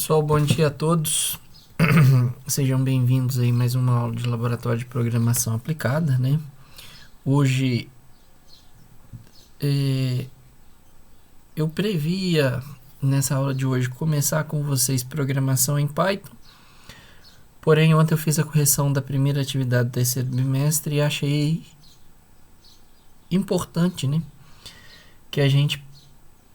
Pessoal, bom dia a todos. Sejam bem-vindos aí a mais uma aula de laboratório de programação aplicada, né? Hoje eu previa nessa aula de hoje começar com vocês programação em Python. Porém, ontem eu fiz a correção da primeira atividade do terceiro bimestre e achei importante, né, que a gente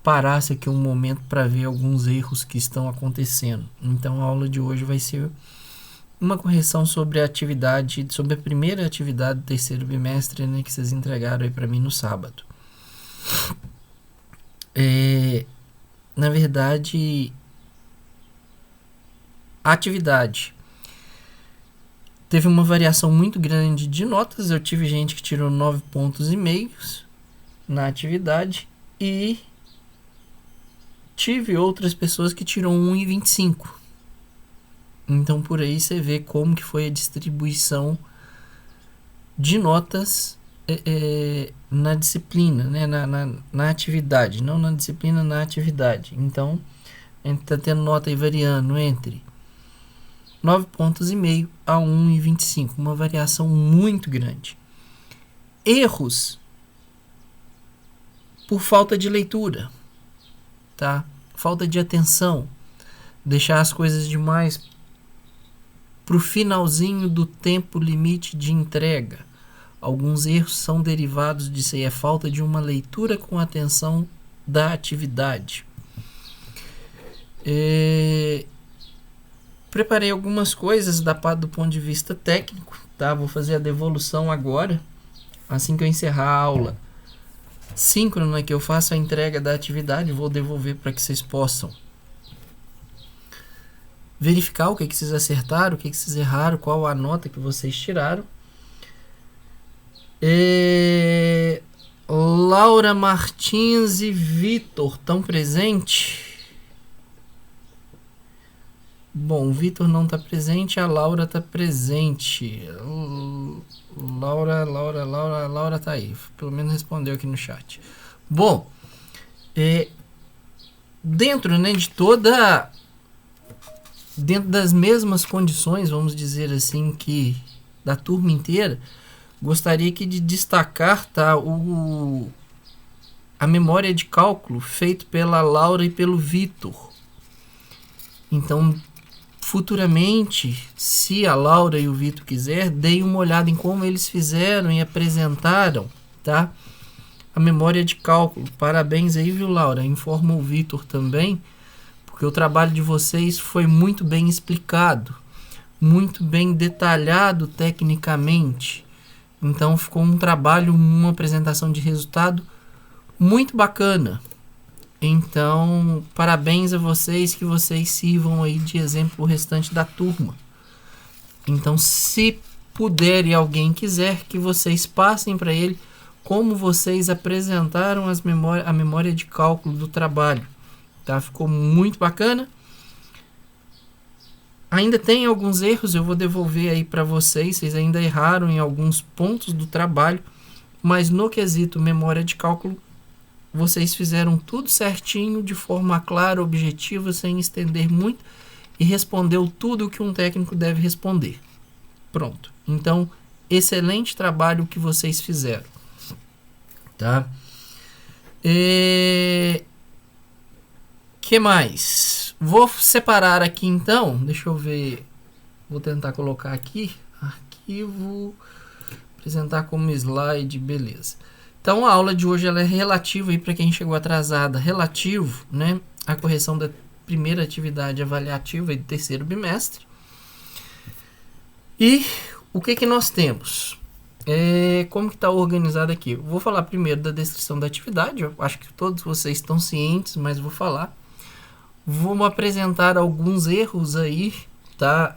parasse aqui um momento para ver alguns erros que estão acontecendo. Então a aula de hoje vai ser uma correção sobre a atividade, sobre a primeira atividade do terceiro bimestre, né, que vocês entregaram aí para mim no sábado. Na verdade, a atividade teve uma variação muito grande de notas. Eu tive gente que tirou 9,5 pontos na atividade e tive outras pessoas que tiram 1,25. Então por aí você vê como que foi a distribuição de notas na disciplina, né? na atividade, não na disciplina, na atividade. Então a gente está tendo nota aí variando entre 9,5 pontos a 1,25, uma variação muito grande. Erros por falta de leitura, tá? Falta de atenção, deixar as coisas demais pro finalzinho do tempo limite de entrega. Alguns erros são derivados disso aí, é falta de uma leitura com atenção da atividade. Preparei algumas coisas do ponto de vista técnico, tá? Vou fazer a devolução agora, assim que eu encerrar a aula síncrona, que eu faço a entrega da atividade, vou devolver para que vocês possam verificar o que vocês acertaram, o que vocês erraram, qual a nota que vocês tiraram. Laura Martins e Vitor estão presentes? Bom, o Vitor não está presente, a Laura está presente. Laura tá aí. Pelo menos respondeu aqui no chat. Bom, dentro, né, dentro das mesmas condições, vamos dizer assim, que da turma inteira, gostaria aqui de destacar, tá, a memória de cálculo feito pela Laura e pelo Vitor. Então, futuramente, se a Laura e o Vitor quiser, deem uma olhada em como eles fizeram e apresentaram, tá, a memória de cálculo. Parabéns aí, viu, Laura? Informa o Vitor também, porque o trabalho de vocês foi muito bem explicado, muito bem detalhado tecnicamente. Então ficou um trabalho, uma apresentação de resultado muito bacana. Então, parabéns a vocês, que vocês sirvam aí de exemplo o restante da turma. Então, se puder e alguém quiser, que vocês passem para ele como vocês apresentaram a memória de cálculo do trabalho. Tá? Ficou muito bacana. Ainda tem alguns erros, eu vou devolver aí para vocês. Vocês ainda erraram em alguns pontos do trabalho, mas no quesito memória de cálculo, vocês fizeram tudo certinho, de forma clara, objetiva, sem estender muito, e respondeu tudo o que um técnico deve responder. Pronto. Então, excelente trabalho que vocês fizeram. Tá? Que mais? Vou separar aqui então, deixa eu ver, vou tentar colocar aqui, arquivo, apresentar como slide, beleza. Então a aula de hoje ela é relativa, para quem chegou atrasada, relativo, né, à correção da primeira atividade avaliativa do terceiro bimestre. E o que nós temos? Como que está organizado aqui? Eu vou falar primeiro da descrição da atividade, eu acho que todos vocês estão cientes, mas vou falar. Vamos apresentar alguns erros aí, tá?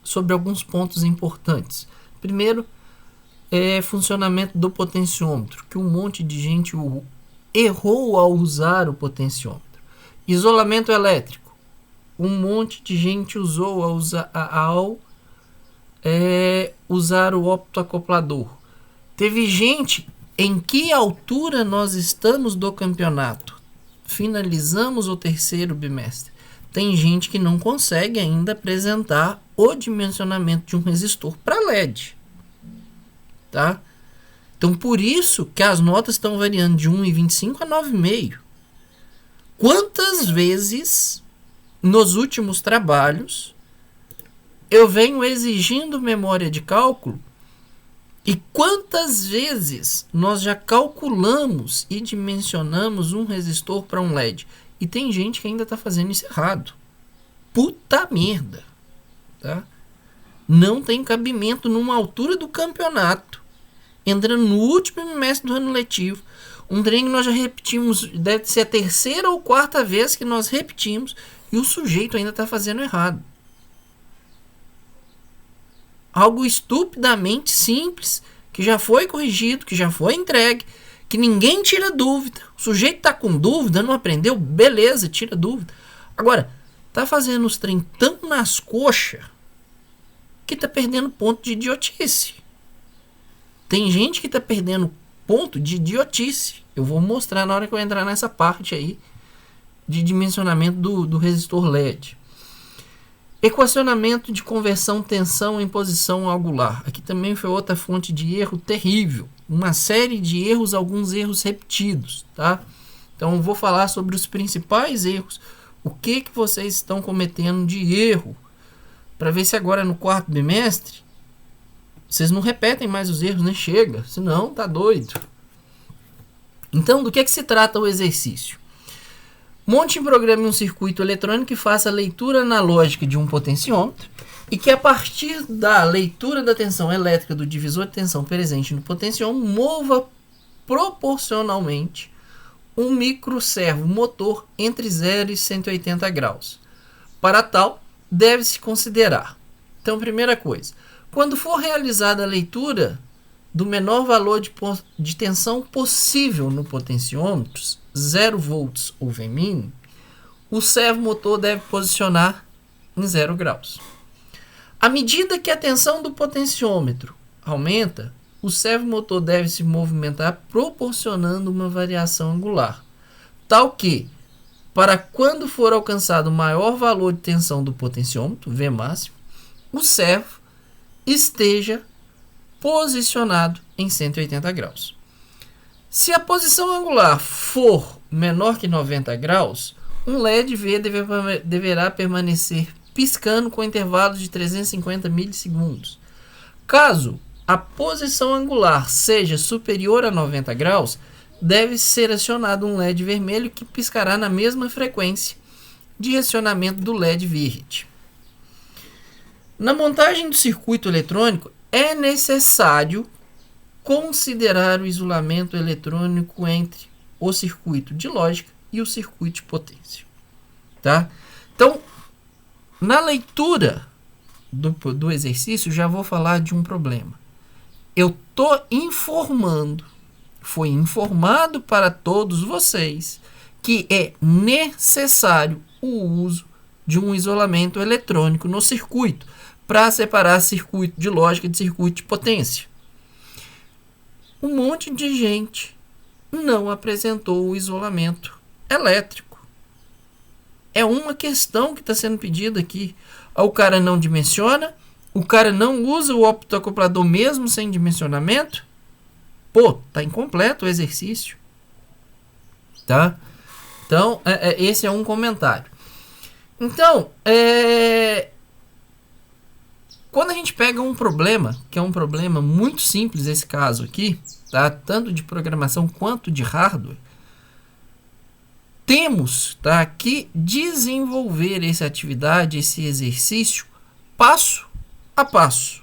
Sobre alguns pontos importantes. Primeiro, funcionamento do potenciômetro, que um monte de gente errou ao usar o potenciômetro. Isolamento elétrico, um monte de gente usou ao usar o optoacoplador. Teve gente em que altura nós estamos do campeonato. finalizamos o terceiro bimestre, tem gente que não consegue ainda apresentar o dimensionamento de um resistor para LED. Tá? Então, por isso que as notas estão variando de 1,25 a 9,5. Quantas vezes, nos últimos trabalhos, eu venho exigindo memória de cálculo e quantas vezes nós já calculamos e dimensionamos um resistor para um LED? E tem gente que ainda está fazendo isso errado. Puta merda. Tá? Não tem cabimento numa altura do campeonato, entrando no último bimestre do ano letivo, um trem que nós já repetimos, deve ser a terceira ou quarta vez que nós repetimos, e o sujeito ainda está fazendo errado. Algo estupidamente simples, que já foi corrigido, que já foi entregue, que ninguém tira dúvida. O sujeito está com dúvida, não aprendeu, beleza, tira dúvida. Agora, tá fazendo os trem tão nas coxas que tá perdendo ponto de idiotice. Tem gente que tá perdendo ponto de idiotice. Eu vou mostrar na hora que eu entrar nessa parte aí de dimensionamento do resistor LED. Equacionamento de conversão tensão em posição angular. Aqui também foi outra fonte de erro terrível. Uma série de erros, alguns erros repetidos, tá? Então vou falar sobre os principais erros. O que vocês estão cometendo de erro, para ver se agora no quarto bimestre vocês não repetem mais os erros, nem chega, senão tá doido. Então, do que se trata o exercício? Monte e programe um circuito eletrônico que faça a leitura analógica de um potenciômetro e que, a partir da leitura da tensão elétrica do divisor de tensão presente no potenciômetro, mova proporcionalmente um microservo motor entre 0 e 180 graus. Para tal, deve-se considerar. Então, primeira coisa, quando for realizada a leitura do menor valor de tensão possível no potenciômetro, 0 volts ou Vmin, o servo motor deve posicionar em 0 graus. À medida que a tensão do potenciômetro aumenta, o servo motor deve se movimentar proporcionando uma variação angular, tal que, para quando for alcançado o maior valor de tensão do potenciômetro, V máximo, o servo esteja posicionado em 180 graus. Se a posição angular for menor que 90 graus, um LED V deverá permanecer piscando com intervalos de 350 milissegundos. Caso a posição angular seja superior a 90 graus, deve ser acionado um LED vermelho que piscará na mesma frequência de acionamento do LED verde. Na montagem do circuito eletrônico, é necessário considerar o isolamento eletrônico entre o circuito de lógica e o circuito de potência. Tá? Então, na leitura do exercício, já vou falar de um problema. Eu estou informando, foi informado para todos vocês, que é necessário o uso de um isolamento eletrônico no circuito, para separar circuito de lógica de circuito de potência. Um monte de gente não apresentou o isolamento elétrico. É uma questão que está sendo pedida aqui. O cara não dimensiona, o cara não usa o optoacoplador mesmo sem dimensionamento. Pô, tá incompleto o exercício. Tá? Então, esse é um comentário. Então, quando a gente pega um problema, que é um problema muito simples, esse caso aqui, tá? Tanto de programação quanto de hardware, temos, tá, que desenvolver essa atividade, esse exercício, passo a passo,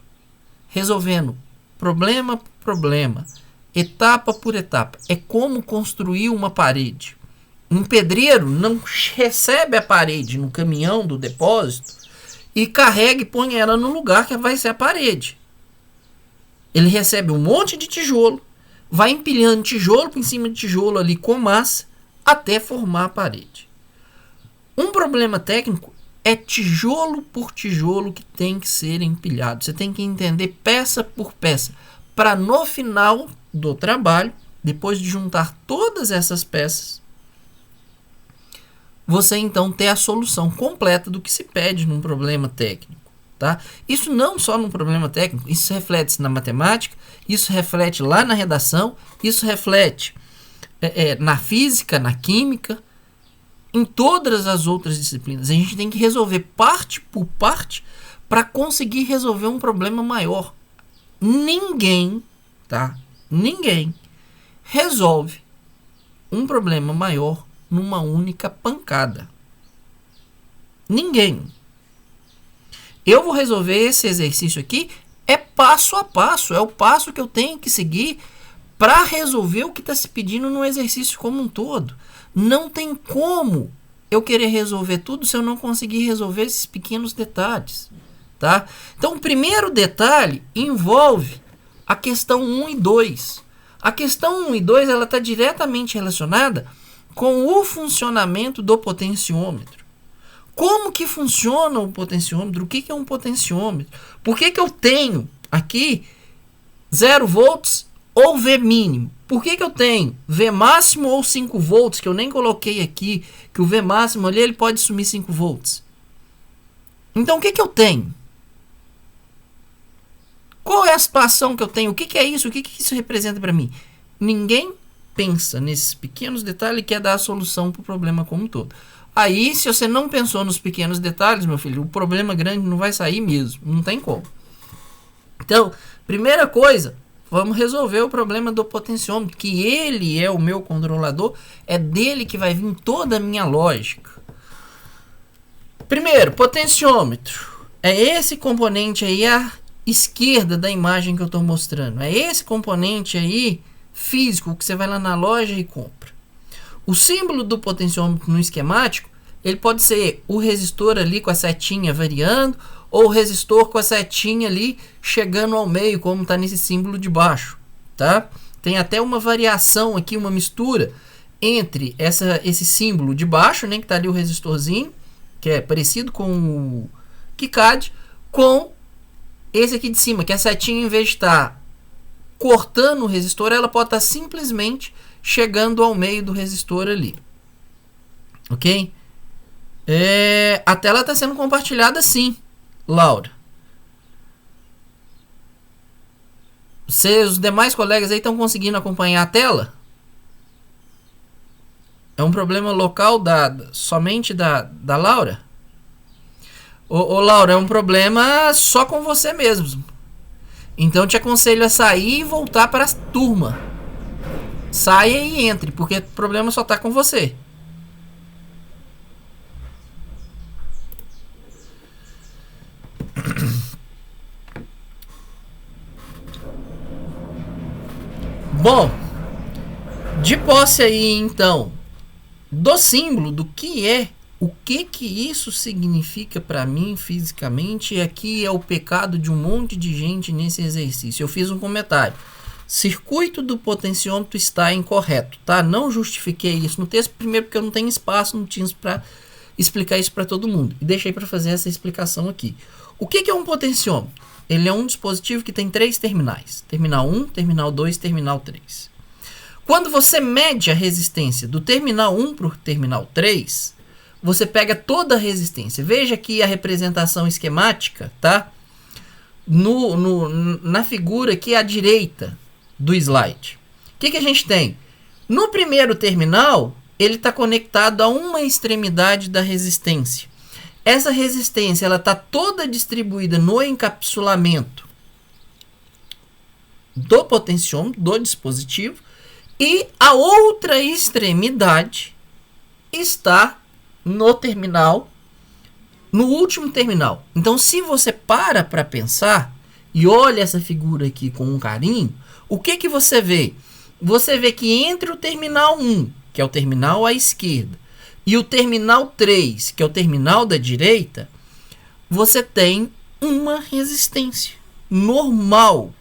resolvendo problema por problema, etapa por etapa. É como construir uma parede. Um pedreiro não recebe a parede no caminhão do depósito e carrega e põe ela no lugar que vai ser a parede. Ele recebe um monte de tijolo, vai empilhando tijolo por cima de tijolo ali com massa até formar a parede. Um problema técnico é tijolo por tijolo que tem que ser empilhado. Você tem que entender peça por peça para no final do trabalho, depois de juntar todas essas peças, você então ter a solução completa do que se pede num problema técnico. Tá? Isso não só num problema técnico, isso reflete na matemática, isso reflete lá na redação, isso reflete na física, na química, em todas as outras disciplinas. A gente tem que resolver parte por parte para conseguir resolver um problema maior. Ninguém resolve um problema maior numa única pancada. Ninguém. Eu vou resolver esse exercício aqui, é passo a passo, é o passo que eu tenho que seguir para resolver o que está se pedindo no exercício como um todo. Não tem como eu querer resolver tudo se eu não conseguir resolver esses pequenos detalhes. Tá? Então, o primeiro detalhe envolve a questão 1 e 2. A questão 1 e 2 está diretamente relacionada com o funcionamento do potenciômetro. Como que funciona o potenciômetro? O que é um potenciômetro? Por que eu tenho aqui 0 volts ou V mínimo? Por que eu tenho V máximo ou 5 volts, que eu nem coloquei aqui, que o V máximo ali ele pode sumir 5 volts? Então, o que eu tenho? Qual é a situação que eu tenho? O que é isso? O que isso representa para mim? Ninguém pensa nesses pequenos detalhes e quer dar a solução para o problema como um todo. Aí, se você não pensou nos pequenos detalhes, meu filho, o problema grande não vai sair mesmo. Não tem como. Então, primeira coisa, vamos resolver o problema do potenciômetro, que ele é o meu controlador, é dele que vai vir toda a minha lógica. Primeiro, potenciômetro. É esse componente aí à esquerda da imagem que eu estou mostrando. É esse componente aí físico que você vai lá na loja e compra. O símbolo do potenciômetro no esquemático, ele pode ser o resistor ali com a setinha variando, ou o resistor com a setinha ali chegando ao meio, como está nesse símbolo de baixo. Tá? Tem até uma variação aqui, uma mistura entre esse símbolo de baixo, né, que está ali o resistorzinho, que é parecido com o KiCad, com esse aqui de cima, que a setinha, em vez de estar cortando o resistor, ela pode estar simplesmente chegando ao meio do resistor ali. Ok? A tela está sendo compartilhada sim, Laura. Os demais colegas aí estão conseguindo acompanhar a tela? É um problema local somente da Laura? Ô Laura, é um problema só com você mesmo. Então te aconselho a sair e voltar para a turma. Saia e entre, porque o problema só está com você. Bom, de posse aí então do símbolo, do que é, o que isso significa para mim fisicamente, e aqui é o pecado de um monte de gente nesse exercício. Eu fiz um comentário. Circuito do potenciômetro está incorreto, tá? Não justifiquei isso no texto, primeiro porque eu não tenho espaço no Teams para explicar isso para todo mundo. E deixei para fazer essa explicação aqui. O que é um potenciômetro? Ele é um dispositivo que tem 3 terminais. Terminal 1, terminal 2, terminal 3. Quando você mede a resistência do terminal 1 para o terminal 3, você pega toda a resistência. Veja aqui a representação esquemática, tá? Na figura aqui à direita do slide. O que a gente tem? No primeiro terminal, ele está conectado a uma extremidade da resistência. Essa resistência ela está toda distribuída no encapsulamento do potenciômetro, do dispositivo, e a outra extremidade está no terminal, no último terminal. Então, se você para pensar e olha essa figura aqui com um carinho, o que você vê? Você vê que entre o terminal 1, que é o terminal à esquerda, e o terminal 3, que é o terminal da direita, você tem uma resistência normal,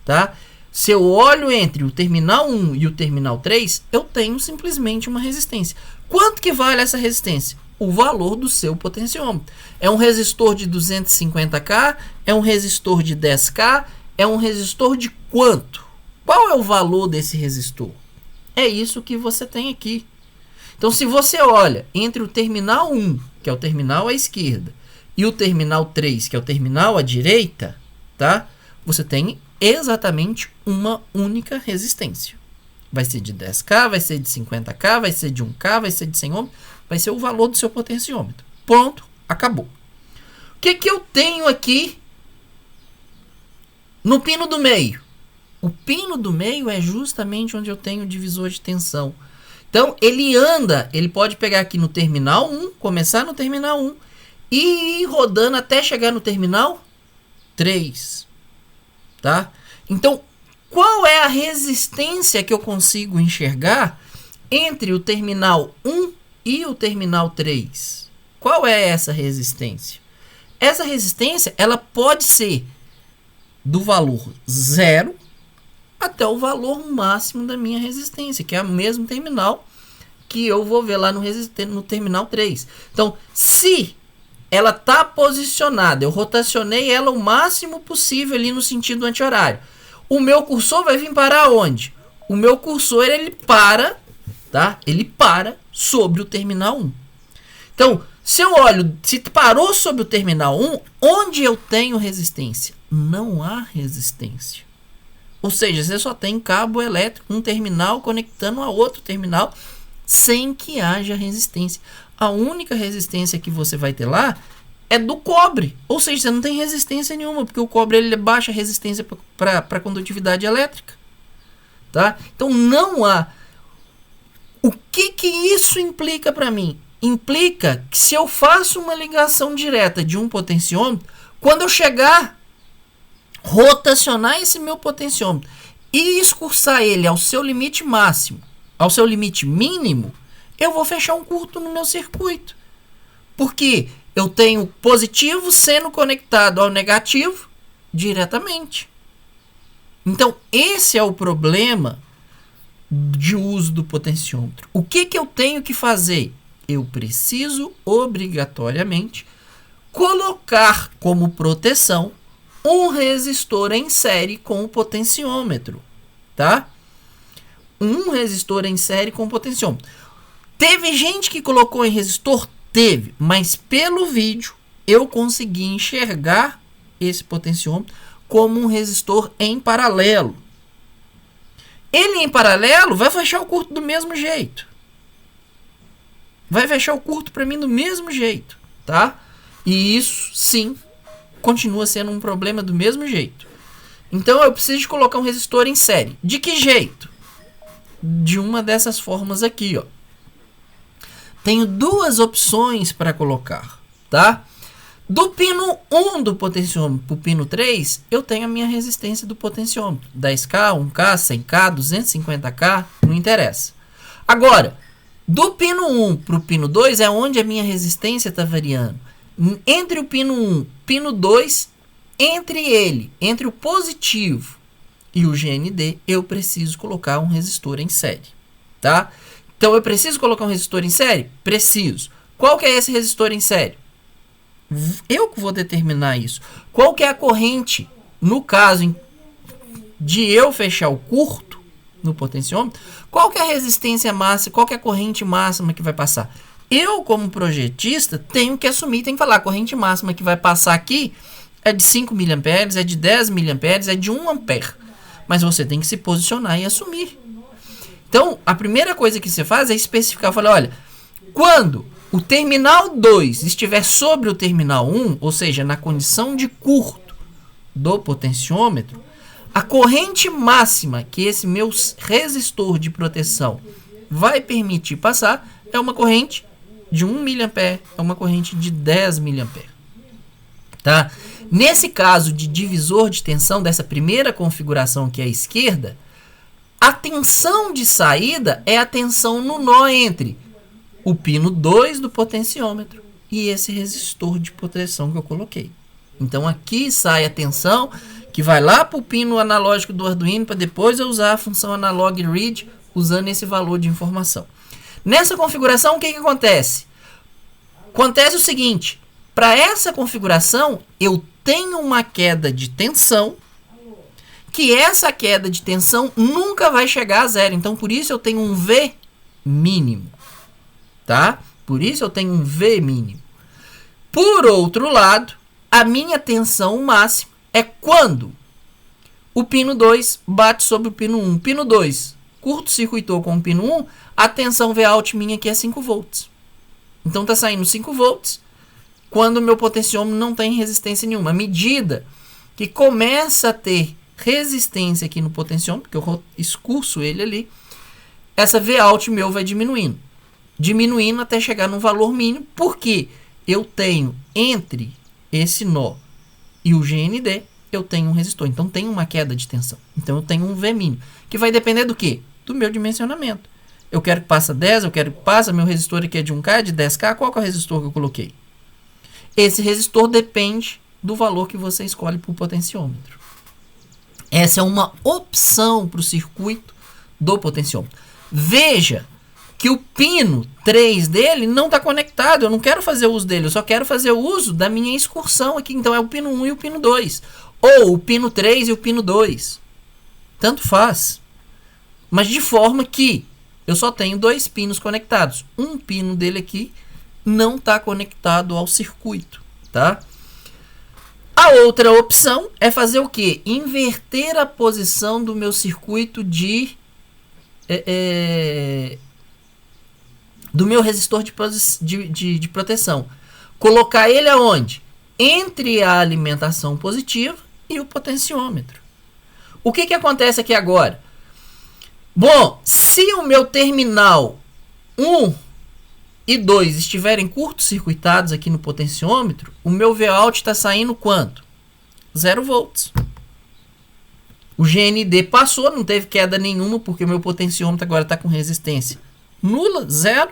tá? Se eu olho entre o terminal 1 e o terminal 3, eu tenho simplesmente uma resistência. Quanto que vale essa resistência? O valor do seu potenciômetro. É um resistor de 250K? É um resistor de 10K? É um resistor de quanto? Qual é o valor desse resistor? É isso que você tem aqui. Então, se você olha entre o terminal 1, que é o terminal à esquerda, e o terminal 3, que é o terminal à direita, tá? Você tem exatamente uma única resistência. Vai ser de 10K, vai ser de 50K, vai ser de 1K, vai ser de 100 ohms, vai ser o valor do seu potenciômetro. Pronto, acabou. O que eu tenho aqui no pino do meio? O pino do meio é justamente onde eu tenho o divisor de tensão. Então, ele pode pegar aqui no terminal 1, começar no terminal 1, e ir rodando até chegar no terminal 3. Tá? Então, qual é a resistência que eu consigo enxergar entre o terminal 1 e o terminal 3? Qual é essa resistência? Essa resistência, ela pode ser do valor 0 até o valor máximo da minha resistência, que é o mesmo terminal que eu vou ver lá no terminal 3. Então, se ela está posicionada, eu rotacionei ela o máximo possível ali no sentido anti-horário, o meu cursor vai vir parar onde? O meu cursor, ele para, tá? Ele para sobre o terminal 1. Então, se eu olho, se parou sobre o terminal 1, onde eu tenho resistência? Não há resistência. Ou seja, você só tem cabo elétrico, um terminal conectando a outro terminal, sem que haja resistência. A única resistência que você vai ter lá é do cobre. Ou seja, você não tem resistência nenhuma, porque o cobre ele baixa resistência para condutividade elétrica. Tá? Então não há. O que isso implica para mim? Implica que se eu faço uma ligação direta de um potenciômetro, quando eu chegar, rotacionar esse meu potenciômetro e escursar ele ao seu limite máximo, ao seu limite mínimo, eu vou fechar um curto no meu circuito. Porque eu tenho positivo sendo conectado ao negativo diretamente. Então, esse é o problema de uso do potenciômetro. O que eu tenho que fazer? Eu preciso, obrigatoriamente, colocar como proteção um resistor em série com o potenciômetro. Tá? Um resistor em série com o potenciômetro. Teve gente que colocou em resistor? Teve, mas pelo vídeo eu consegui enxergar esse potenciômetro como um resistor em paralelo. Ele em paralelo vai fechar o curto do mesmo jeito. Vai fechar o curto para mim do mesmo jeito, tá? E isso, sim, continua sendo um problema do mesmo jeito. Então eu preciso de colocar um resistor em série. De que jeito? De uma dessas formas aqui, ó. Tenho duas opções para colocar, tá? Do pino 1 do potenciômetro para o pino 3, eu tenho a minha resistência do potenciômetro. 10K, 1K, 100K, 250K, não interessa. Agora, do pino 1 para o pino 2 é onde a minha resistência está variando. Entre o pino 1 e pino 2, entre o positivo e o GND, eu preciso colocar um resistor em série, tá? Então, eu preciso colocar um resistor em série? Preciso. Qual que é esse resistor em série? Eu que vou determinar isso. Qual que é a corrente, no caso de eu fechar o curto no potenciômetro, qual que é a resistência máxima, qual que é a corrente máxima que vai passar? Eu, como projetista, tenho que assumir, tenho que falar, a corrente máxima que vai passar aqui é de 5 mA, é de 10 mA, é de 1 ampere. Mas você tem que se posicionar e assumir. Então, a primeira coisa que você faz é especificar, falar, olha, quando o terminal 2 estiver sobre o terminal 1, ou seja, na condição de curto do potenciômetro, a corrente máxima que esse meu resistor de proteção vai permitir passar é uma corrente de 1 mA, é uma corrente de 10 mA. Tá? Nesse caso de divisor de tensão, dessa primeira configuração que é a esquerda, a tensão de saída é a tensão no nó entre o pino 2 do potenciômetro e esse resistor de proteção que eu coloquei. Então aqui sai a tensão que vai lá para o pino analógico do Arduino para depois eu usar a função analog read usando esse valor de informação. Nessa configuração, o que acontece? Acontece o seguinte, para essa configuração eu tenho uma queda de tensão, que essa queda de tensão nunca vai chegar a zero. Então, por isso eu tenho um V mínimo. tá? Por isso eu tenho um V mínimo. Por outro lado, a minha tensão máxima é quando o pino 2 bate sobre o pino 1. Pino 2 curto-circuitou com o pino 1, a tensão Vout minha aqui é 5 volts. Então está saindo 5 volts quando o meu potenciômetro não tem resistência nenhuma. À medida que começa a ter resistência aqui no potenciômetro, que eu escurço ele ali, essa Vout meu vai diminuindo. Diminuindo até chegar no valor mínimo, porque eu tenho entre esse nó e o GND, eu tenho um resistor. Então tem uma queda de tensão. Então eu tenho um V mínimo, que vai depender do quê? Do meu dimensionamento. Eu quero que passe 10, eu quero que passe, meu resistor aqui é de 1K, de 10K, qual que é o resistor que eu coloquei? Esse resistor depende do valor que você escolhe para o potenciômetro. Essa é uma opção para o circuito do potenciômetro. Veja que o pino 3 dele não está conectado. Eu não quero fazer uso dele, eu só quero fazer uso da minha excursão aqui. Então é o pino 1 e o pino 2. Ou o pino 3 e o pino 2. Tanto faz. Mas de forma que eu só tenho 2 pinos conectados. Um pino dele aqui não está conectado ao circuito, tá? A outra opção é fazer o quê? Inverter a posição do meu circuito do meu resistor de proteção. Colocar ele aonde? Entre a alimentação positiva e o potenciômetro. O que acontece aqui agora? Bom, se o meu terminal 1 e 2 estiverem curto-circuitados aqui no potenciômetro, o meu Vout está saindo quanto? 0 volts. O GND passou, não teve queda nenhuma, porque o meu potenciômetro agora está com resistência nula, 0.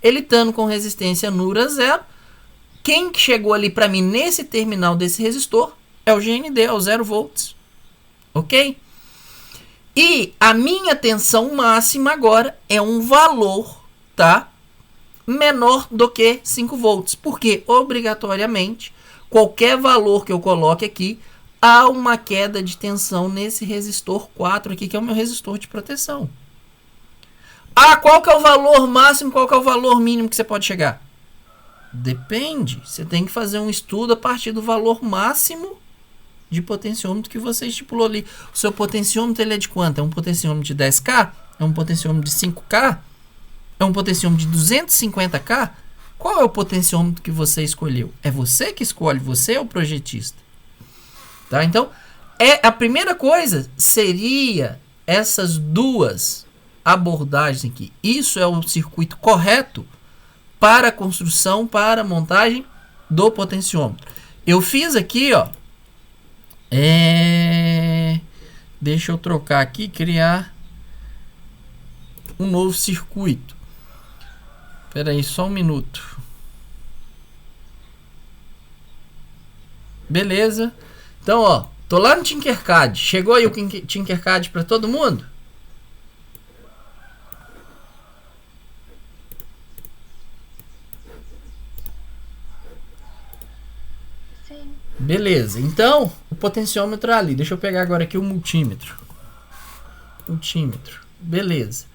Ele estando com resistência nula, 0. Quem chegou ali para mim nesse terminal desse resistor é o GND, é o 0 volts. Ok? E a minha tensão máxima agora é um valor, tá? Menor do que 5 volts. Porque, obrigatoriamente, qualquer valor que eu coloque aqui, há uma queda de tensão nesse resistor 4 aqui, que é o meu resistor de proteção. Ah, qual que é o valor máximo, qual que é o valor mínimo que você pode chegar? Depende. Você tem que fazer um estudo a partir do valor máximo de potenciômetro que você estipulou ali. O seu potenciômetro ele é de quanto? É um potenciômetro de 10K? É um potenciômetro de 5K? É um potenciômetro de 250K? Qual é o potenciômetro que você escolheu? É você que escolhe, você é o projetista. Tá? Então, a primeira coisa seria essas duas abordagens aqui. Isso é o circuito correto para a construção, para a montagem do potenciômetro. Eu fiz aqui, ó. Deixa eu trocar aqui, criar um novo circuito. Espera aí, só um minuto. Beleza. Então, ó, tô lá no Tinkercad. Chegou aí o Tinkercad para todo mundo? Sim. Beleza. Então, o potenciômetro ali. Deixa eu pegar agora aqui o multímetro. Multímetro. Beleza.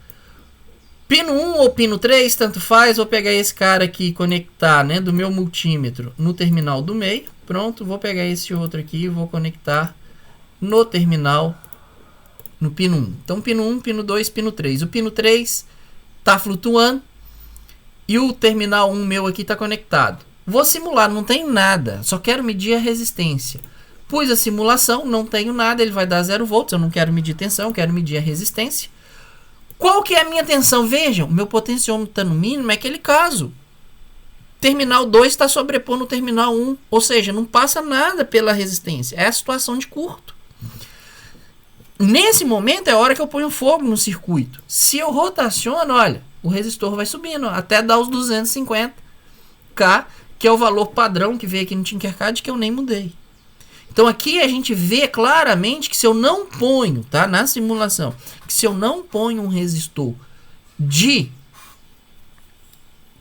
Pino 1 ou pino 3, tanto faz. Vou pegar esse cara aqui e conectar, né, do meu multímetro no terminal do meio. Pronto, vou pegar esse outro aqui e vou conectar no terminal no pino 1. Então, pino 1, pino 2, pino 3. O pino 3 está flutuando e o terminal 1 meu aqui está conectado. Vou simular, não tenho nada, só quero medir a resistência. Pus a simulação, não tenho nada, ele vai dar 0 volts, eu não quero medir tensão, quero medir a resistência. Qual que é a minha tensão? Vejam, meu potenciômetro está no mínimo, é aquele caso. Terminal 2 está sobrepondo o terminal 1, ou seja, não passa nada pela resistência, é a situação de curto. Nesse momento é a hora que eu ponho fogo no circuito. Se eu rotaciono, olha, o resistor vai subindo, até dar os 250K, que é o valor padrão que veio aqui no Tinkercad, que eu nem mudei. Então aqui a gente vê claramente que se eu não ponho, tá, na simulação, que se eu não ponho um resistor de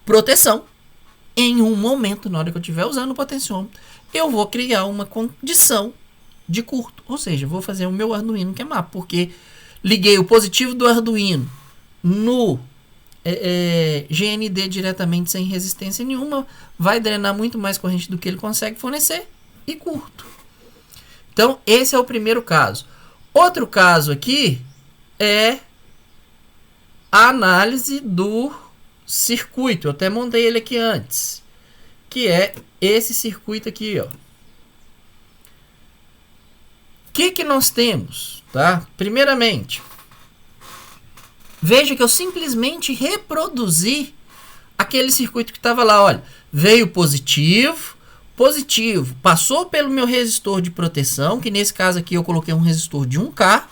proteção, em um momento, na hora que eu estiver usando o potenciômetro, eu vou criar uma condição de curto. Ou seja, eu vou fazer o meu Arduino queimar, porque liguei o positivo do Arduino no GND diretamente sem resistência nenhuma, vai drenar muito mais corrente do que ele consegue fornecer e curto. Então, esse é o primeiro caso. Outro caso aqui é a análise do circuito. Eu até montei ele aqui antes, que é esse circuito aqui, ó. O que nós temos, tá? Primeiramente, veja que eu simplesmente reproduzi aquele circuito que estava lá. Olha, veio positivo, passou pelo meu resistor de proteção, que nesse caso aqui eu coloquei um resistor de 1K,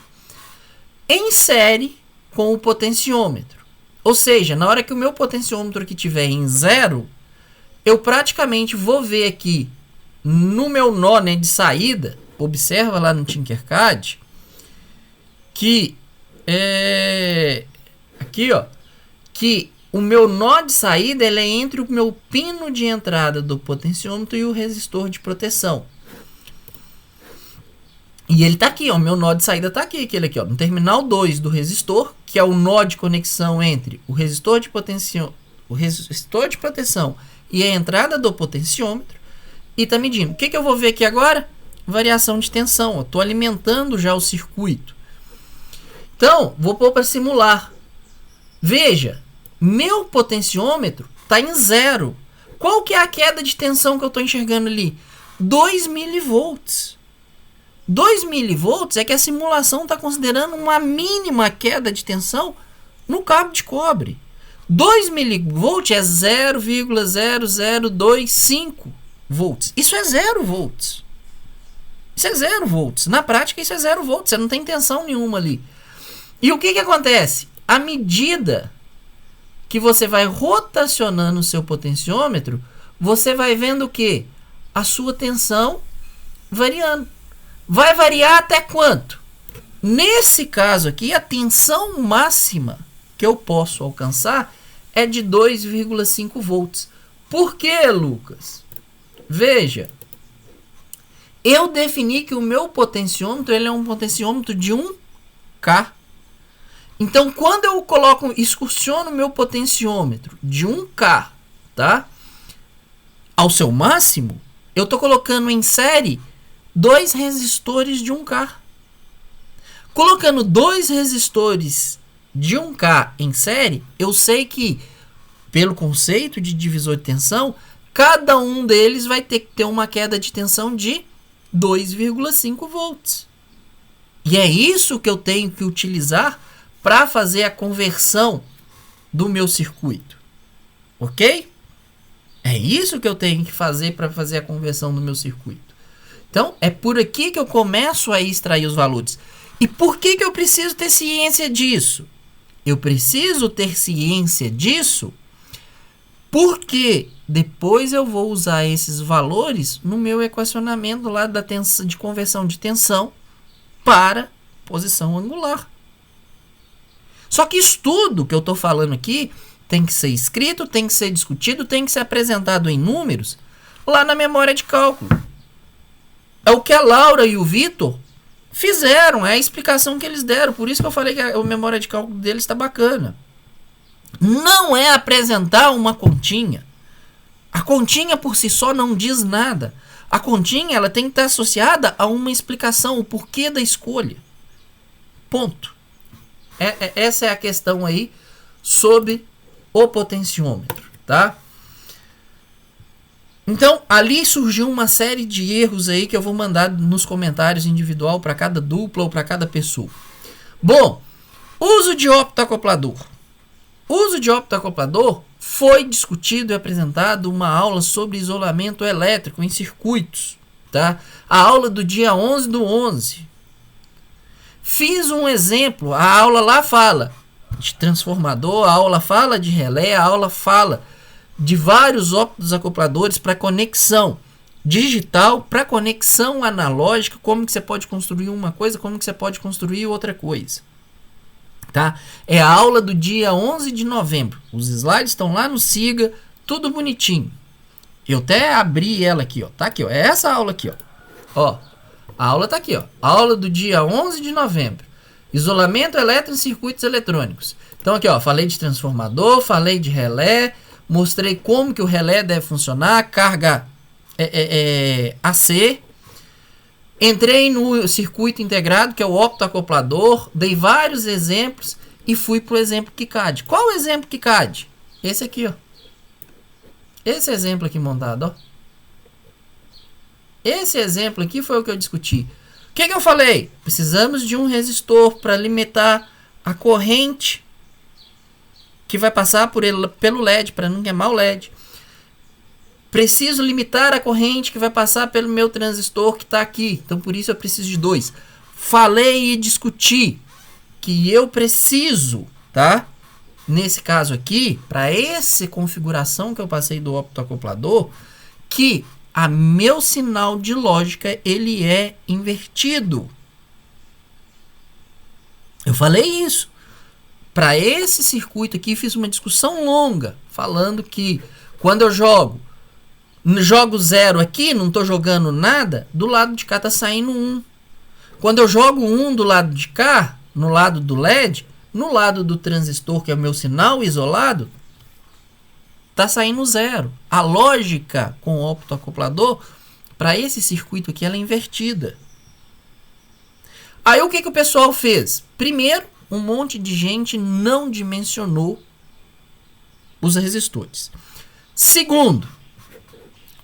em série com o potenciômetro. Ou seja, na hora que o meu potenciômetro aqui estiver em 0, eu praticamente vou ver aqui no meu nó, né, de saída, observa lá no Tinkercad, que aqui, ó, que o meu nó de saída ele é entre o meu pino de entrada do potenciômetro e o resistor de proteção. E ele tá aqui, ó, o meu nó de saída tá aqui, aquele aqui, ó, no terminal 2 do resistor, que é o nó de conexão entre o resistor de proteção e a entrada do potenciômetro, e tá medindo. O que eu vou ver aqui agora? Variação de tensão, ó, tô alimentando já o circuito. Então, vou pôr para simular. Veja, meu potenciômetro está em 0. Qual que é a queda de tensão que eu estou enxergando ali? 2 milivolts. 2 milivolts é que a simulação está considerando uma mínima queda de tensão no cabo de cobre. 2 milivolts é 0,0025 volts. Isso é 0 volts. Isso é 0 volts. Na prática, isso é 0 volts. Você não tem tensão nenhuma ali. E o que acontece? À medida que você vai rotacionando o seu potenciômetro, você vai vendo o quê? A sua tensão variando. Vai variar até quanto? Nesse caso aqui, a tensão máxima que eu posso alcançar é de 2,5 volts. Por quê, Lucas? Veja, eu defini que o meu potenciômetro ele é um potenciômetro de 1K. Então, quando eu excursiono o meu potenciômetro de 1K, tá? Ao seu máximo, eu estou colocando em série 2 resistores de 1K. Colocando 2 resistores de 1K em série, eu sei que, pelo conceito de divisor de tensão, cada um deles vai ter que ter uma queda de tensão de 2,5 volts. E é isso que eu tenho que utilizar para fazer a conversão do meu circuito. Ok? É isso que eu tenho que fazer para fazer a conversão do meu circuito. Então, é por aqui que eu começo a extrair os valores. E por que eu preciso ter ciência disso? Eu preciso ter ciência disso porque depois eu vou usar esses valores no meu equacionamento lá da tensão, de conversão de tensão para posição angular. Só que isso tudo que eu estou falando aqui tem que ser escrito, tem que ser discutido, tem que ser apresentado em números lá na memória de cálculo. É o que a Laura e o Vitor fizeram, é a explicação que eles deram. Por isso que eu falei que a memória de cálculo deles está bacana. Não é apresentar uma continha. A continha por si só não diz nada. A continha ela tem que estar associada a uma explicação, o porquê da escolha. Ponto. Essa é a questão aí sobre o potenciômetro, tá? Então, ali surgiu uma série de erros aí que eu vou mandar nos comentários individual para cada dupla ou para cada pessoa. Bom, uso de optoacoplador. Uso de optoacoplador foi discutido e apresentado uma aula sobre isolamento elétrico em circuitos, tá? A aula do dia 11/11. Fiz um exemplo, a aula lá fala de transformador, a aula fala de relé, a aula fala de vários optoacopladores para conexão digital, para conexão analógica, como que você pode construir uma coisa, como que você pode construir outra coisa. Tá? É a aula do dia 11 de novembro. Os slides estão lá no Siga, tudo bonitinho. Eu até abri ela aqui, ó. Tá aqui, ó. É essa aula aqui, ó. Ó. A aula está aqui, ó. A aula do dia 11 de novembro. Isolamento elétrico em circuitos eletrônicos. Então aqui, ó, falei de transformador, falei de relé, mostrei como que o relé deve funcionar, carga AC. Entrei no circuito integrado, que é o optoacoplador, dei vários exemplos e fui para o exemplo KiCad. Qual o exemplo KiCad? Esse aqui, ó. Esse exemplo aqui montado, ó. Esse exemplo aqui foi o que eu discuti. O que eu falei? Precisamos de um resistor para limitar a corrente que vai passar pelo LED, para não queimar o LED. Preciso limitar a corrente que vai passar pelo meu transistor que está aqui. Então, por isso eu preciso de 2. Falei e discuti que eu preciso, tá? Nesse caso aqui, para essa configuração que eu passei do optoacoplador, que a meu sinal de lógica ele é invertido. Eu falei isso. Para esse circuito aqui, fiz uma discussão longa, falando que quando eu jogo 0 aqui, não estou jogando nada, do lado de cá está saindo 1. Quando eu jogo 1 do lado de cá, no lado do LED, no lado do transistor, que é o meu sinal isolado, está saindo 0. A lógica com o optoacoplador, para esse circuito aqui, ela é invertida. Aí o que o pessoal fez? Primeiro, um monte de gente não dimensionou os resistores. Segundo,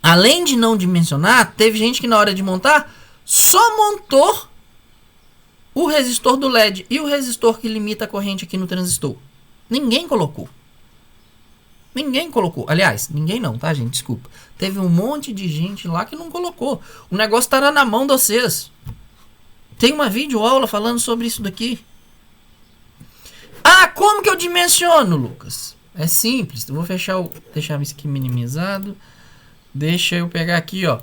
além de não dimensionar, teve gente que na hora de montar só montou o resistor do LED e o resistor que limita a corrente aqui no transistor. Ninguém colocou. Ninguém colocou. Aliás, ninguém não, tá, gente? Desculpa. Teve um monte de gente lá que não colocou. O negócio estará na mão de vocês. Tem uma videoaula falando sobre isso daqui. Ah, como que eu dimensiono, Lucas? É simples. Eu vou deixar isso aqui minimizado. Deixa eu pegar aqui, ó.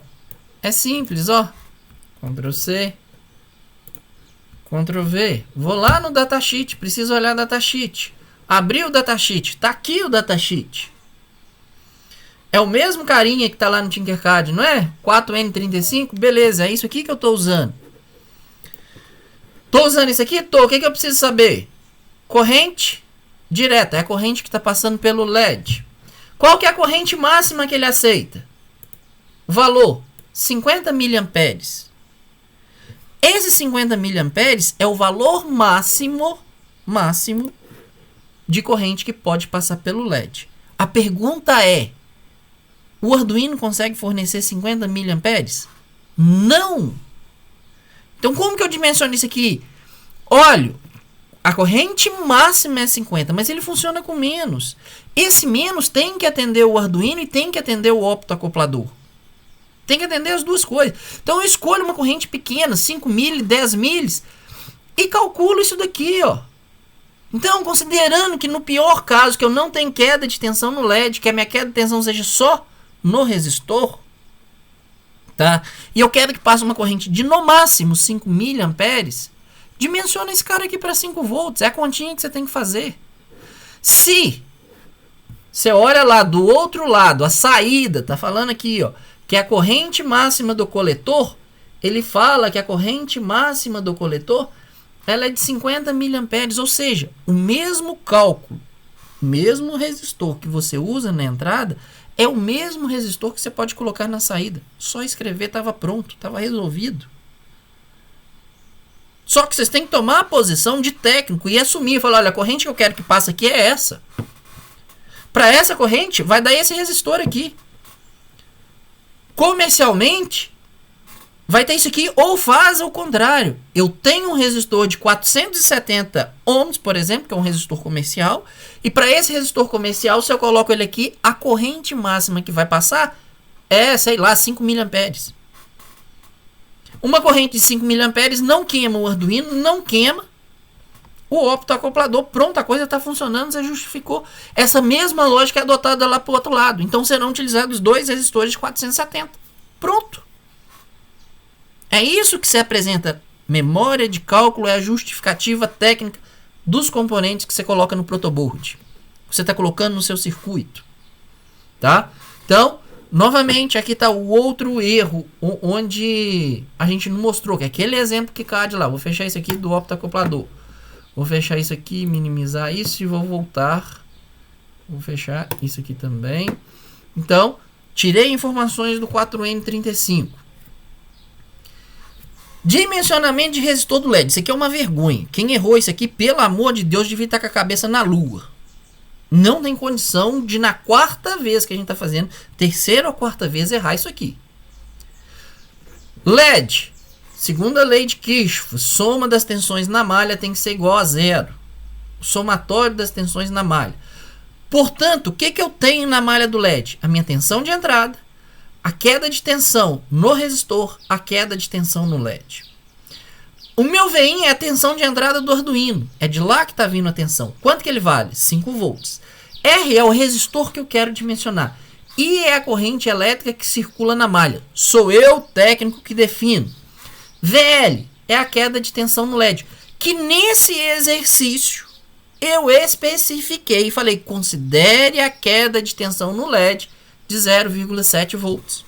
É simples, ó. Ctrl C. Ctrl V. Vou lá no datasheet. Preciso olhar o datasheet. Abri o datasheet. Tá aqui o datasheet. É o mesmo carinha que tá lá no Tinkercad, não é? 4N35. Beleza, é isso aqui que eu tô usando. Tô usando isso aqui? Tô. O que eu preciso saber? Corrente direta. É a corrente que tá passando pelo LED. Qual que é a corrente máxima que ele aceita? Valor 50 mA. Esse 50 mA é o valor máximo de corrente que pode passar pelo LED. A pergunta é: o Arduino consegue fornecer 50 mA? Não! Então como que eu dimensiono isso aqui? Olha, a corrente máxima é 50, mas ele funciona com menos. Esse menos tem que atender o Arduino e tem que atender o optoacoplador. Tem que atender as duas coisas. Então eu escolho uma corrente pequena, 5 mil, 10 mil, e calculo isso daqui, ó. Então, considerando que no pior caso, que eu não tenho queda de tensão no LED, que a minha queda de tensão seja só no resistor, tá? E eu quero que passe uma corrente de no máximo 5 mA, dimensiona esse cara aqui para 5 volts. É a continha que você tem que fazer. Se você olha lá do outro lado, a saída, tá falando aqui, ó, que a corrente máxima do coletor, ele fala que a corrente máxima do coletor, ela é de 50 mA, ou seja, o mesmo cálculo, o mesmo resistor que você usa na entrada, é o mesmo resistor que você pode colocar na saída. Só escrever, estava pronto, estava resolvido. Só que vocês têm que tomar a posição de técnico e assumir, falar, olha, a corrente que eu quero que passe aqui é essa. Para essa corrente, vai dar esse resistor aqui. Comercialmente, vai ter isso aqui, ou faz ao contrário. Eu tenho um resistor de 470 ohms, por exemplo, que é um resistor comercial, e para esse resistor comercial, se eu coloco ele aqui, a corrente máxima que vai passar é, sei lá, 5 mA. Uma corrente de 5 mA não queima o Arduino, não queima o optoacoplador. Pronto, a coisa está funcionando, você justificou. Essa mesma lógica é adotada lá para o outro lado. Então serão utilizados 2 resistores de 470. Pronto. É isso que se apresenta. Memória de cálculo é a justificativa técnica dos componentes que você coloca no protoboard. Você está colocando no seu circuito. Tá? Então, novamente, aqui está o outro erro, onde a gente não mostrou, que é aquele exemplo KiCad lá. Vou fechar isso aqui do optoacoplador. Vou fechar isso aqui, minimizar isso e vou voltar. Vou fechar isso aqui também. Então, tirei informações do 4N35. Dimensionamento de resistor do LED. Isso aqui é uma vergonha. Quem errou isso aqui, pelo amor de Deus, devia estar com a cabeça na lua. Não tem condição de, na quarta vez que a gente está fazendo, terceira ou quarta vez, errar isso aqui. LED. Segunda lei de Kirchhoff, soma das tensões na malha tem que ser igual a zero. O somatório das tensões na malha. Portanto, o que eu tenho na malha do LED? A minha tensão de entrada, a queda de tensão no resistor, a queda de tensão no LED. O meu VIN é a tensão de entrada do Arduino. É de lá que está vindo a tensão. Quanto que ele vale? 5 volts. R é o resistor que eu quero dimensionar. I é a corrente elétrica que circula na malha. Sou eu, técnico, que defino. VL é a queda de tensão no LED. Que nesse exercício eu especifiquei e falei, considere a queda de tensão no LED de 0,7 volts.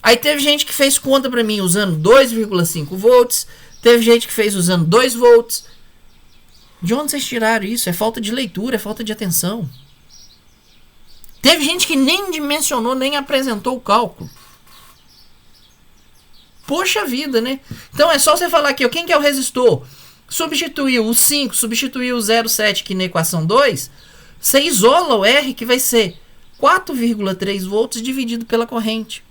Aí teve gente que fez conta para mim usando 2,5 volts. Teve gente que fez usando 2 volts. De onde vocês tiraram isso? É falta de leitura, é falta de atenção. Teve gente que nem dimensionou, nem apresentou o cálculo. Poxa vida, né? Então é só você falar aqui, ó, quem que é o resistor? Substituiu o 5, substituiu o 0,7 aqui na equação 2. Você isola o R, que vai ser 4,3 volts dividido pela corrente.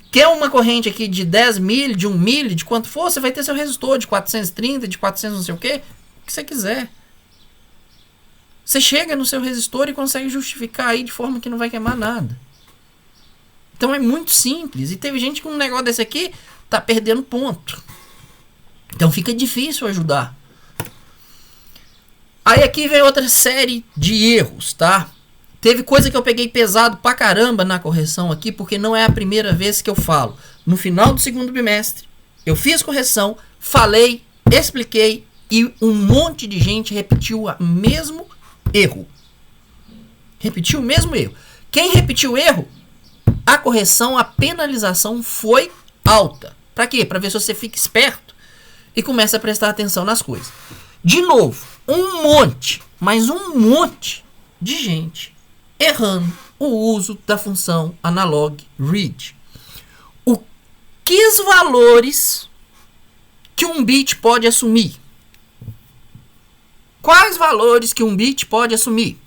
Quer uma corrente aqui de 10 mil, de 1 mil, de quanto for, você vai ter seu resistor de 430, de 400 não sei o que você quiser. Você chega no seu resistor e consegue justificar aí de forma que não vai queimar nada. Então é muito simples. E teve gente que um negócio desse aqui tá perdendo ponto. Então fica difícil ajudar. Aí aqui vem outra série de erros, tá? Teve coisa que eu peguei pesado pra caramba na correção aqui, porque não é a primeira vez que eu falo. No final do segundo bimestre, eu fiz correção, falei, expliquei e um monte de gente repetiu o mesmo erro. Repetiu o mesmo erro. Quem repetiu o erro, a correção, a penalização foi alta. Pra quê? Pra ver se você fica esperto e começa a prestar atenção nas coisas. De novo, um monte, mas um monte de gente errando o uso da função analog read. Que os valores que um bit pode assumir? Quais valores que um bit pode assumir?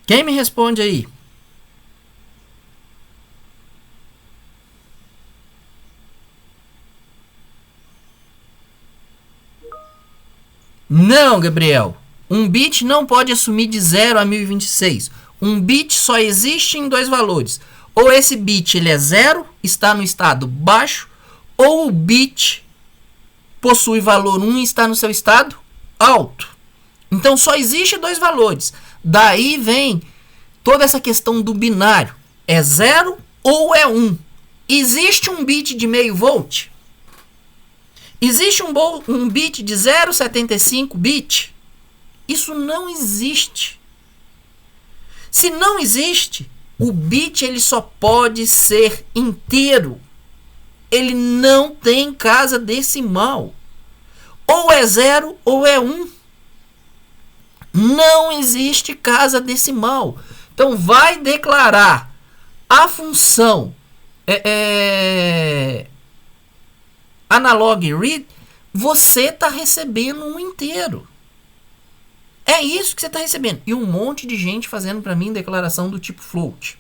Quem me responde aí? Não, Gabriel. Um bit não pode assumir de 0 a 1026. Um bit só existe em dois valores. Ou esse bit ele é 0, está no estado baixo, ou o bit possui valor 1 e está no seu estado alto. Então só existe dois valores. Daí vem toda essa questão do binário. É 0 ou é 1. Existe um bit de meio volt? Existe um bit de 0,75 bit? Isso não existe. Se não existe, o bit ele só pode ser inteiro. Ele não tem casa decimal. Ou é 0 ou é 1. Não existe casa decimal. Então vai declarar a função analog read, você está recebendo um inteiro. É isso que você está recebendo. E um monte de gente fazendo para mim declaração do tipo float.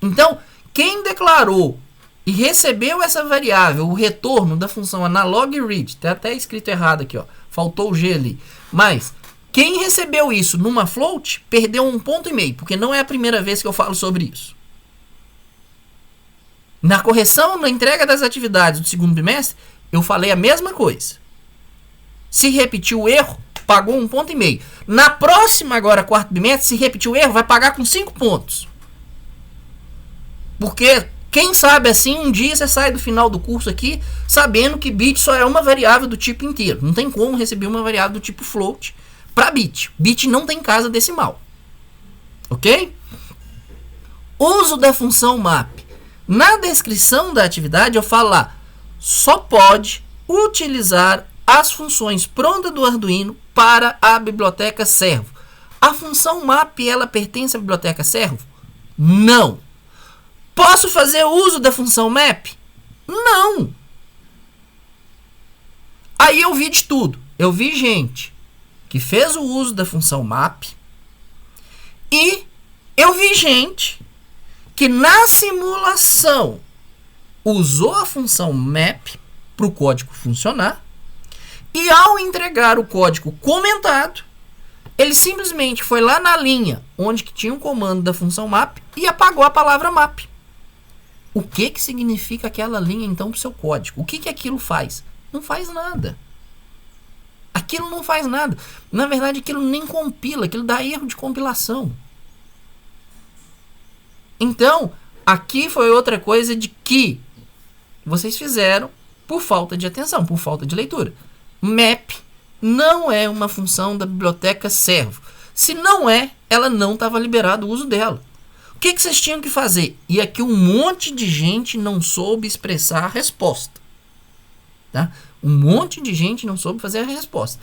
Então, quem declarou e recebeu essa variável, o retorno da função analog read, está até escrito errado aqui, ó, faltou o G ali. Mas quem recebeu isso numa float perdeu 1,5 ponto, porque não é a primeira vez que eu falo sobre isso. Na correção, na entrega das atividades do segundo bimestre, eu falei a mesma coisa. Se repetiu o erro, pagou 1,5 ponto. Na próxima, agora, quarto bimestre, se repetir o erro, vai pagar com 5 pontos. Porque, quem sabe assim, um dia você sai do final do curso aqui sabendo que bit só é uma variável do tipo inteiro. Não tem como receber uma variável do tipo float para bit. Bit não tem casa decimal. Ok? Uso da função map. Na descrição da atividade eu falo lá, só pode utilizar as funções prontas do Arduino para a biblioteca servo. A função map, ela pertence à biblioteca servo? Não. Posso fazer uso da função map? Não. Aí eu vi de tudo. Eu vi gente que fez o uso da função map e eu vi gente que na simulação usou a função map para o código funcionar e ao entregar o código comentado, ele simplesmente foi lá na linha onde que tinha um comando da função map e apagou a palavra map. O que significa aquela linha então para o seu código? O que aquilo faz? Não faz nada. Aquilo não faz nada. Na verdade, aquilo nem compila, aquilo dá erro de compilação. Então, aqui foi outra coisa de que vocês fizeram por falta de atenção, por falta de leitura. Map não é uma função da biblioteca servo. Se não é, ela não estava liberado o uso dela. O que vocês tinham que fazer? E aqui um monte de gente não soube expressar a resposta. Tá? Um monte de gente não soube fazer a resposta.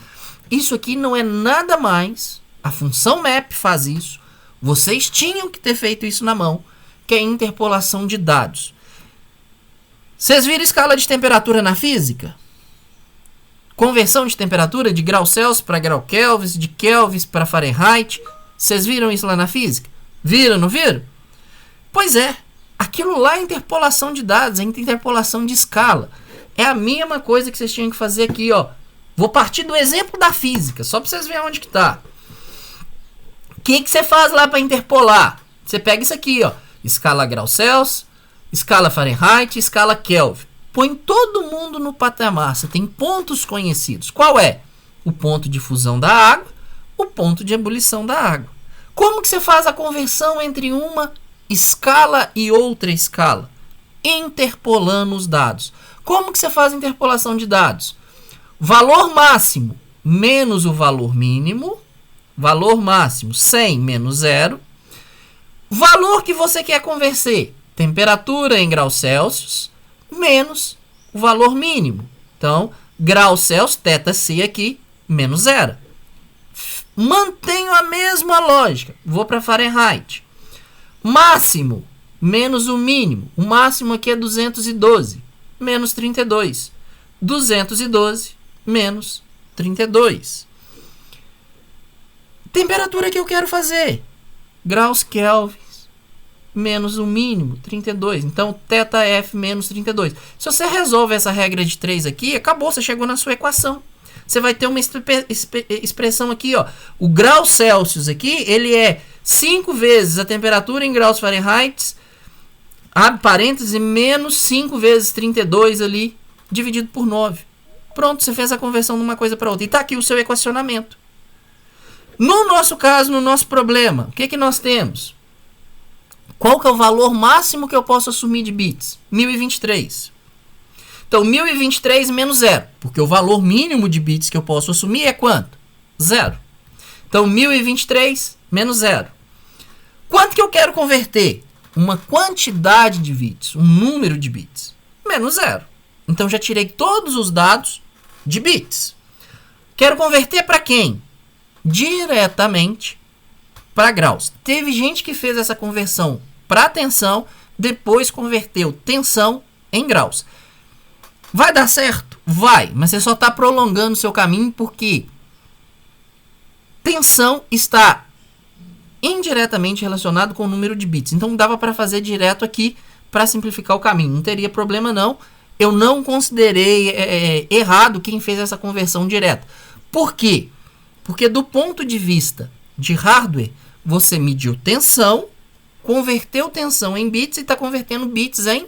Isso aqui não é nada mais. A função map faz isso. Vocês tinham que ter feito isso na mão, que é a interpolação de dados. Vocês viram escala de temperatura na física? Conversão de temperatura de grau Celsius para grau Kelvin, de Kelvin para Fahrenheit. Vocês viram isso lá na física? Viram, não viram? Pois é. Aquilo lá é interpolação de dados, é interpolação de escala. É a mesma coisa que vocês tinham que fazer aqui, ó. Vou partir do exemplo da física, só para vocês verem onde que tá. O que você faz lá para interpolar? Você pega isso aqui, ó. Escala grau Celsius, escala Fahrenheit, escala Kelvin. Põe todo mundo no patamar. Você tem pontos conhecidos. Qual é? O ponto de fusão da água, o ponto de ebulição da água. Como que você faz a conversão entre uma escala e outra escala? Interpolando os dados. Como que você faz a interpolação de dados? Valor máximo menos o valor mínimo. Valor máximo 100 menos 0. Valor que você quer converter. Temperatura em graus Celsius menos o valor mínimo. Então, grau Celsius, θc aqui, menos 0. Mantenho a mesma lógica. Vou para Fahrenheit. Máximo menos o mínimo. O máximo aqui é 212. Menos 32. 212 menos 32. Temperatura que eu quero fazer. Graus Kelvin menos o mínimo, 32. Então, θf menos 32. Se você resolve essa regra de 3 aqui, acabou, você chegou na sua equação. Você vai ter uma expressão aqui, ó. O grau Celsius aqui, ele é 5 vezes a temperatura em graus Fahrenheit, abre parênteses, menos 5 vezes 32 ali, dividido por 9. Pronto, você fez a conversão de uma coisa para outra. E está aqui o seu equacionamento. No nosso caso, no nosso problema, o que nós temos? Qual que é o valor máximo que eu posso assumir de bits? 1023. Então, 1023 menos 0. Porque o valor mínimo de bits que eu posso assumir é quanto? 0. Então, 1023 menos 0. Quanto que eu quero converter? Uma quantidade de bits, um número de bits. Menos 0. Então, já tirei todos os dados de bits. Quero converter para quem? Diretamente para graus. Teve gente que fez essa conversão para tensão, depois converteu tensão em graus. Vai dar certo? Vai, mas você só está prolongando o seu caminho porque tensão está indiretamente relacionado com o número de bits. Então dava para fazer direto aqui para simplificar o caminho. Não teria problema não. Eu não considerei errado quem fez essa conversão direta. Por quê? Porque do ponto de vista de hardware, você mediu tensão, converteu tensão em bits e está convertendo bits em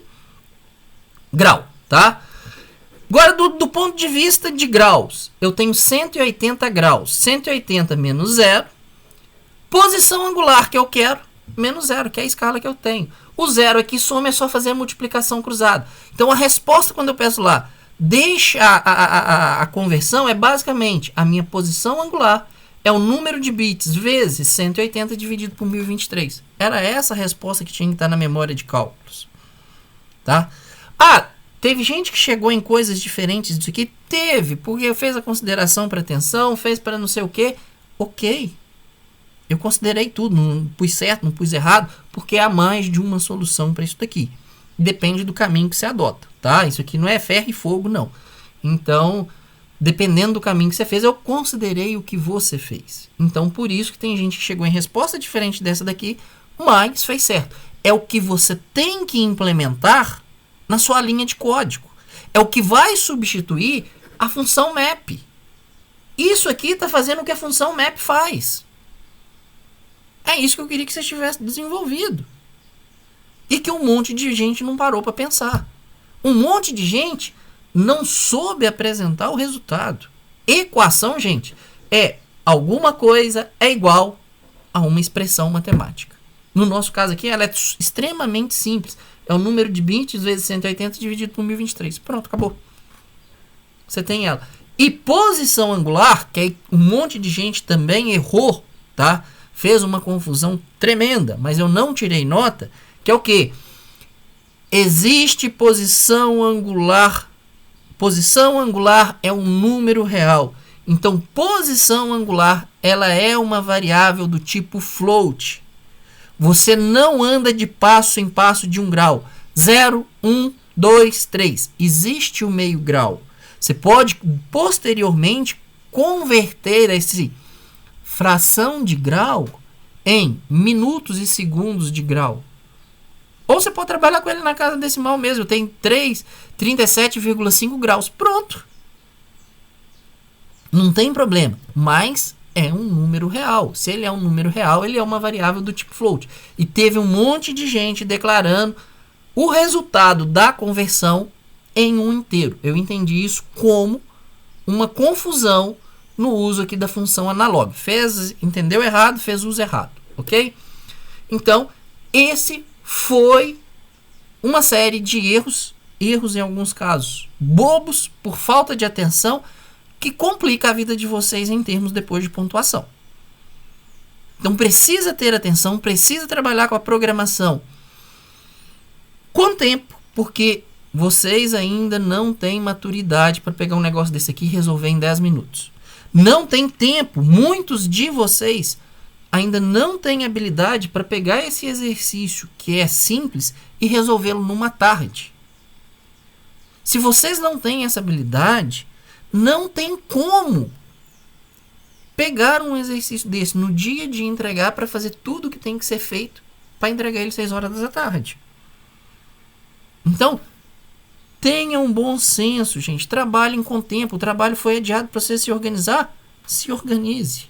grau, tá? Agora, do ponto de vista de graus, eu tenho 180 graus. 180 menos 0. Posição angular que eu quero, menos 0, que é a escala que eu tenho. O 0 aqui, soma, é só fazer a multiplicação cruzada. Então, a resposta, quando eu peço lá, deixa a conversão, é basicamente a minha posição angular é o número de bits vezes 180 dividido por 1023. Era essa a resposta que tinha que estar na memória de cálculos. Tá? Teve gente que chegou em coisas diferentes disso aqui? Teve, porque fez a consideração para atenção, fez para não sei o quê. Ok. Eu considerei tudo, não pus certo, não pus errado, porque há mais de uma solução para isso daqui. Depende do caminho que você adota, tá? Isso aqui não é ferro e fogo, não. Então, dependendo do caminho que você fez, eu considerei o que você fez. Então, por isso que tem gente que chegou em resposta diferente dessa daqui, mas fez certo. É o que você tem que implementar na sua linha de código. É o que vai substituir a função map. Isso aqui está fazendo o que a função map faz. É isso que eu queria que você tivesse desenvolvido. E que um monte de gente não parou para pensar. Um monte de gente não soube apresentar o resultado. Equação, gente, é alguma coisa é igual a uma expressão matemática. No nosso caso aqui, ela é extremamente simples. É o número de bits vezes 180 dividido por 1023. Pronto, acabou. Você tem ela. E posição angular, que um monte de gente também errou, tá? Fez uma confusão tremenda, mas eu não tirei nota, que é o quê? Existe posição angular. Posição angular é um número real. Então, posição angular, ela é uma variável do tipo float. Você não anda de passo em passo de 1 grau. 0, 1, 2, 3. Existe o meio grau. Você pode, posteriormente, converter esse fração de grau em minutos e segundos de grau. Ou você pode trabalhar com ele na casa decimal mesmo. Tem 37,5 graus. Pronto. Não tem problema. Mas é um número real. Se ele é um número real, ele é uma variável do tipo float. E teve um monte de gente declarando o resultado da conversão em um inteiro. Eu entendi isso como uma confusão no uso aqui da função analog. Entendeu errado, fez uso errado, ok? Então, esse foi uma série de erros em alguns casos bobos, por falta de atenção, que complica a vida de vocês em termos depois de pontuação. Então, precisa ter atenção, precisa trabalhar com a programação com tempo, porque vocês ainda não têm maturidade para pegar um negócio desse aqui e resolver em 10 minutos. Não tem tempo. Muitos de vocês ainda não têm habilidade para pegar esse exercício que é simples e resolvê-lo numa tarde. Se vocês não têm essa habilidade, não tem como pegar um exercício desse no dia de entregar para fazer tudo o que tem que ser feito para entregar ele 6 horas da tarde. Então, tenham um bom senso, gente. Trabalhem com tempo. O trabalho foi adiado para você se organizar. Se organize.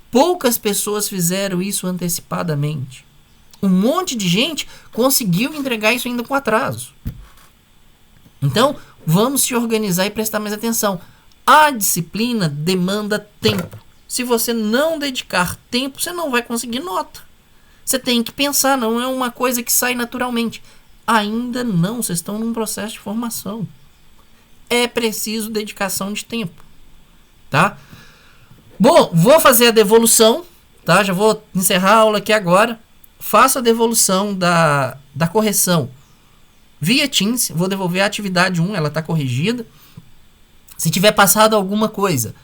Poucas pessoas fizeram isso antecipadamente. Um monte de gente conseguiu entregar isso ainda com atraso. Então, vamos se organizar e prestar mais atenção. A disciplina demanda tempo. Se você não dedicar tempo, você não vai conseguir nota. Você tem que pensar, não é uma coisa que sai naturalmente. Ainda não, vocês estão num processo de formação. É preciso dedicação de tempo, tá? Bom, vou fazer a devolução, tá? Já vou encerrar a aula aqui agora. Faço a devolução da correção via Teams. Vou devolver a atividade 1, ela está corrigida. Se tiver passado alguma coisa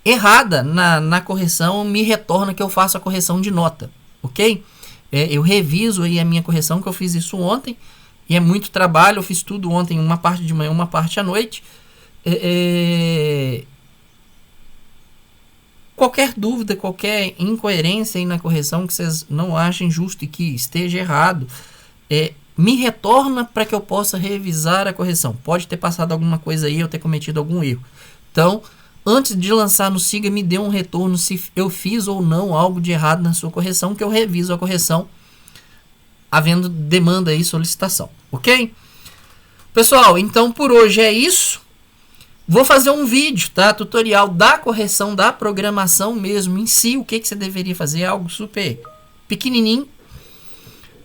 errada na correção, me retorna que eu faço a correção de nota, ok? Eu reviso aí a minha correção, que eu fiz isso ontem. E é muito trabalho, eu fiz tudo ontem, uma parte de manhã, uma parte à noite. Qualquer dúvida, qualquer incoerência aí na correção que vocês não achem justo e que esteja errado, me retorna para que eu possa revisar a correção. Pode ter passado alguma coisa aí, eu ter cometido algum erro. Então, antes de lançar no Siga, me dê um retorno se eu fiz ou não algo de errado na sua correção, que eu reviso a correção, havendo demanda e solicitação, ok? Pessoal, então por hoje é isso. Vou fazer um vídeo, tá? Tutorial da correção da programação mesmo em si. O que você deveria fazer? Algo super pequenininho,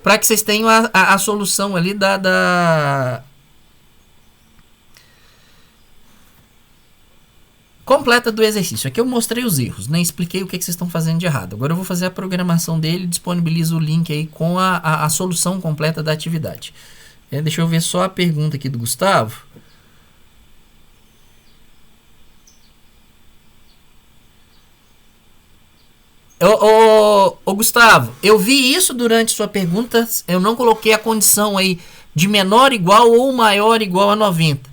para que vocês tenham a solução ali completa do exercício. Aqui eu mostrei os erros, né? Expliquei o que vocês estão fazendo de errado. Agora eu vou fazer a programação dele, disponibilizo o link aí com a solução completa da atividade. Deixa eu ver só a pergunta aqui do Gustavo. Ô, Gustavo, eu vi isso durante sua pergunta. Eu não coloquei a condição aí de menor igual ou maior igual a 90.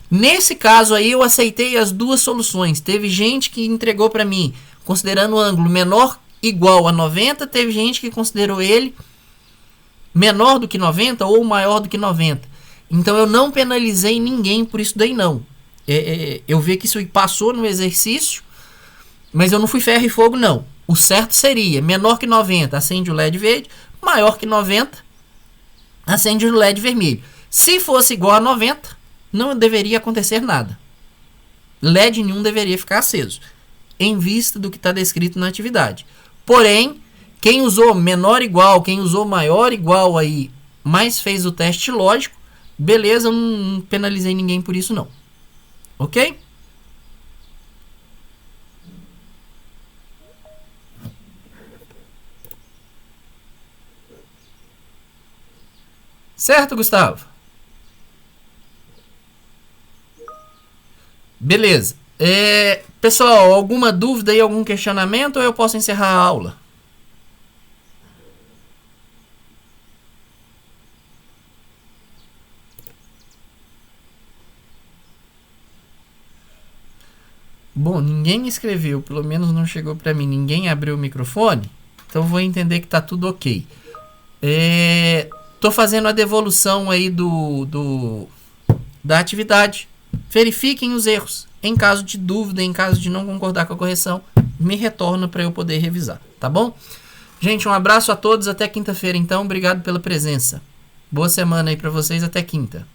Nesse caso aí eu aceitei as duas soluções. Teve gente que entregou para mim considerando o ângulo menor igual a 90. Teve gente que considerou ele menor do que 90 ou maior do que 90. Então eu não penalizei ninguém por isso daí não. Eu vi que isso passou no exercício, mas eu não fui ferro e fogo não. O certo seria menor que 90, acende o LED verde. Maior que 90, acende o LED vermelho. Se fosse igual a 90, não deveria acontecer nada. LED nenhum deveria ficar aceso, em vista do que está descrito na atividade. Porém, quem usou menor igual, quem usou maior igual aí, mas fez o teste lógico, beleza, eu não penalizei ninguém por isso não. Ok? Certo, Gustavo? Beleza. Pessoal, alguma dúvida aí, algum questionamento ou eu posso encerrar a aula? Bom, ninguém escreveu, pelo menos não chegou para mim, ninguém abriu o microfone, então vou entender que tá tudo ok. Tô fazendo a devolução aí da atividade. Verifiquem os erros. Em caso de dúvida, em caso de não concordar com a correção, me retorna para eu poder revisar, tá bom? Gente, um abraço a todos, até quinta-feira então, obrigado pela presença. Boa semana aí para vocês, até quinta.